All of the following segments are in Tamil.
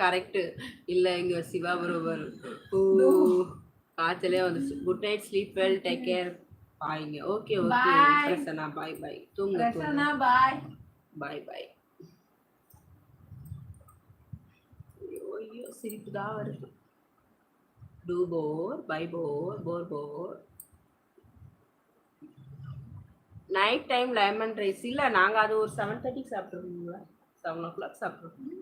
கரெக்ட். இல்ல இங்க சிவா பரோபர். ஓ காய்ச்சலே வந்துச்சு. Good night, sleep well, take care. பாய்ங்க. ஓகே ஓகே பிரசன்னா, பாய் பாய். தூங்கு தூங்கு. பிரசன்னா பாய். பாய் பாய். ஐயோ சிரிப்பு தான் வருது. Two four, by four, four four. Night time lemon rice இல்ல நாங்க அது ஒரு 7:30 சாப்பிட்டுருவோங்களா, 7 o'clock சாப்பிட்டுருவோம்.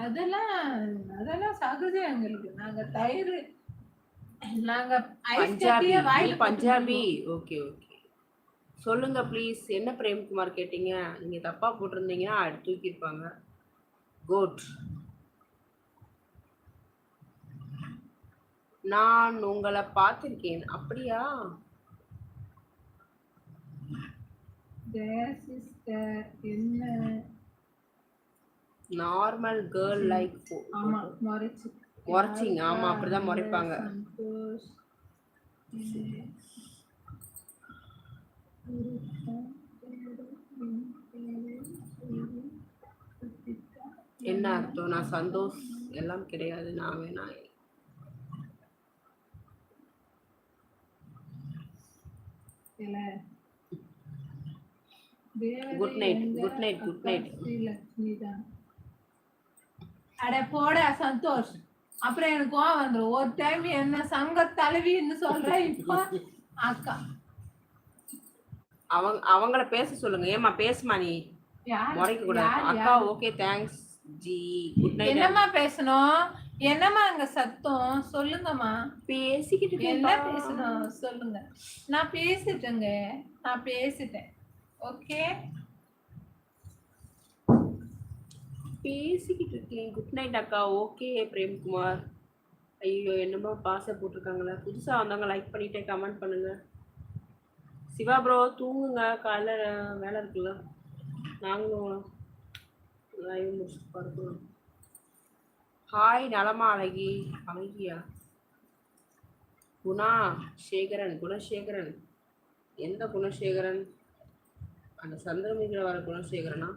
அதெல்லாம் சகஜம் எங்களுக்கு. நாங்க தயிர், நாங்க பஞ்சாபி. பஞ்சாபி. ஓகே ஓகே சொல்லுங்க ப்ளீஸ். என்ன பிரேம்குமார் கேட்டீங்க? நீங்க தப்பா போட்டிருந்தீங்கன்னா தூக்கியிருப்பாங்க. கோட். நான் உங்களை பார்த்திருக்கேன். அப்படியா? என்ன நார்மல் கேர்ள் லைக். ஆமா முறைச்சிங்க. ஆமா அப்படிதான் முறைப்பாங்க. என்ன அர்த்தம்? நான் சந்தோஷ் எல்லாம் கிடையாது. நான் வேணா good night good night good night. அட போட சந்தோஷ். அப்புறம் எனக்கு கோவம் வந்துடும். ஒரு டைம் என்ன சங்க தலைவின்னு சொல்ற, இப்ப அக்கா. அவங்கள பேச சொல்லுங்க. ஏமா பேசுமா, நீ முறைக்க கூடாது. அக்கா okay thanks G. Good night. என்னம்மா பேசணும்? என்னம்மா அங்க சத்தம்? சொல்லுங்கம்மா. பேசிக்கிட்டு என்ன பேசணும் சொல்லுங்க. நான் பேசிட்டேங்க, நான் பேசிட்டேன். ஓகே பேசிக்கிட்டு இருக்கேன். குட் நைட் அக்கா. ஓகே பிரேம்குமார். ஐயோ என்னமோ பாச போட்டிருக்காங்களா. புதுசாக வந்தவங்க லைக் பண்ணிட்டு கமெண்ட் பண்ணுங்க. சிவா ப்ரோ தூங்குங்க, காலைல வேலை இருக்குல்ல. நாங்களும் லைவ் முடிச்சுட்டு பார்க்கணும். ஹாய் நலமா அழகி? அழகியா? குணசேகரன். குணசேகரன் எந்த குணசேகரன்? அந்த சந்திரமுகில வர குணசேகரனா?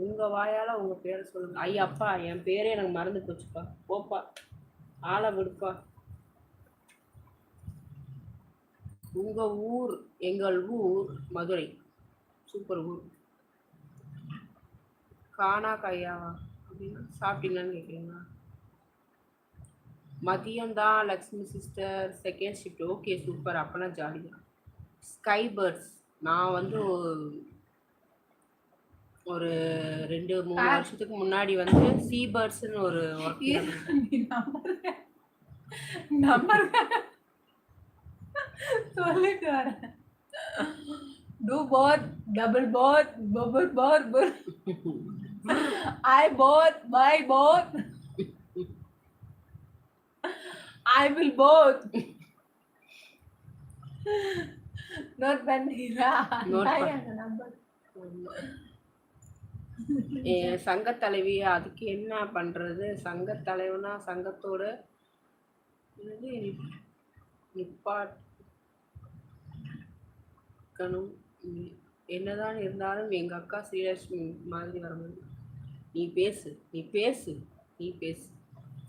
உங்க வாயால உங்க பேரை சொல்லுங்க. ஐயப்பா என் பேரே எனக்கு மறந்து போச்சுப்பா. போப்பா ஆளை விடுப்பா. உங்க ஊர்? எங்கள் ஊர் மதுரை. சூப்பர் ஊர். காணா கையாவா அப்படின்னா சாப்பிட்டீங்களான்னு கேட்குறீங்களா? மதியம்தான் Lakshmi sister. Second shift. Okay super. அப்போனா ஜாலி தான். Sky birds. நான் வந்து ஒரு 2-3 வருஷத்துக்கு முன்னாடி வந்து சீ பேர்ட்ஸ்னு ஒரு நம்பர் சொல்லிட்டு வரேன். Two four, double four, bubble four, I four, by four, I will four. Note பண்ணீங்களா? நம்பர் சங்க தலைவி. அதுக்கு என்ன பண்றது? சங்க தலைவனா சங்கத்தோட நிப்பாட்டணும். என்னதான் இருந்தாலும் எங்க அக்கா ஸ்ரீலட்சுமி மாதிரி வர முடியும். நீ பேசு நீ பேசு நீ பேசு.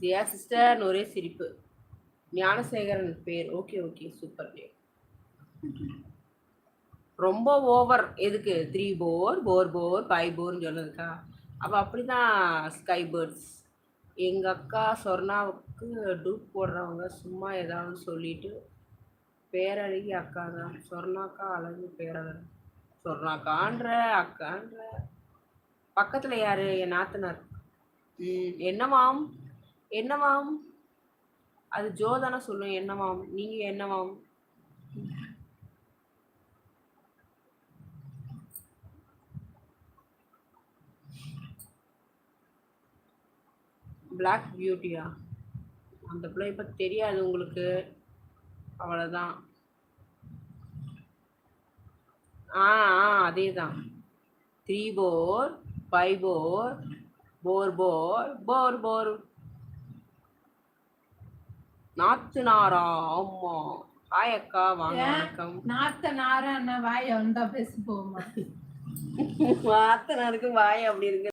ஜெயா சிஸ்டர் ஒரே சிரிப்பு. ஞானசேகரன் பேர். Okay okay super name. ரொம்ப ஓவர். எதுக்கு 3 போர், போர் போர், 5 போர்னு சொன்னதுக்கா? அப்போ அப்படிதான் ஸ்கை பேர்ட்ஸ். எங்கள் அக்கா சொர்ணாவுக்கு டூப் போடுறவங்க சும்மா ஏதாவது சொல்லிட்டு பேரழகி அக்கா தான். சொர்ணாக்கா அழகு பேரழகு. சொர்ணாக்கான்ற அக்கான்ற. பக்கத்தில் யாரு? என் நாத்தனார். என்னவாம் என்னவாம்? அது ஜோதானா சொல்லும். என்னவாம்? நீங்கள் என்னவாம்? பிளாக் பியூட்டியா? அந்த பிள்ளை இப்போ தெரியாது உங்களுக்கு, அவ்வளோதான். அதே தான். 3 போர், 5 போர், போர் போர், போர் போர். நாத்துனாரா? ஆமா. ஹாய் அக்கா, வாங்க. வணக்கம். நாத்தனாரா? வாய வந்தா பேசி போமா. மாத்தனருக்கு வாய் அப்படி இருக்கு.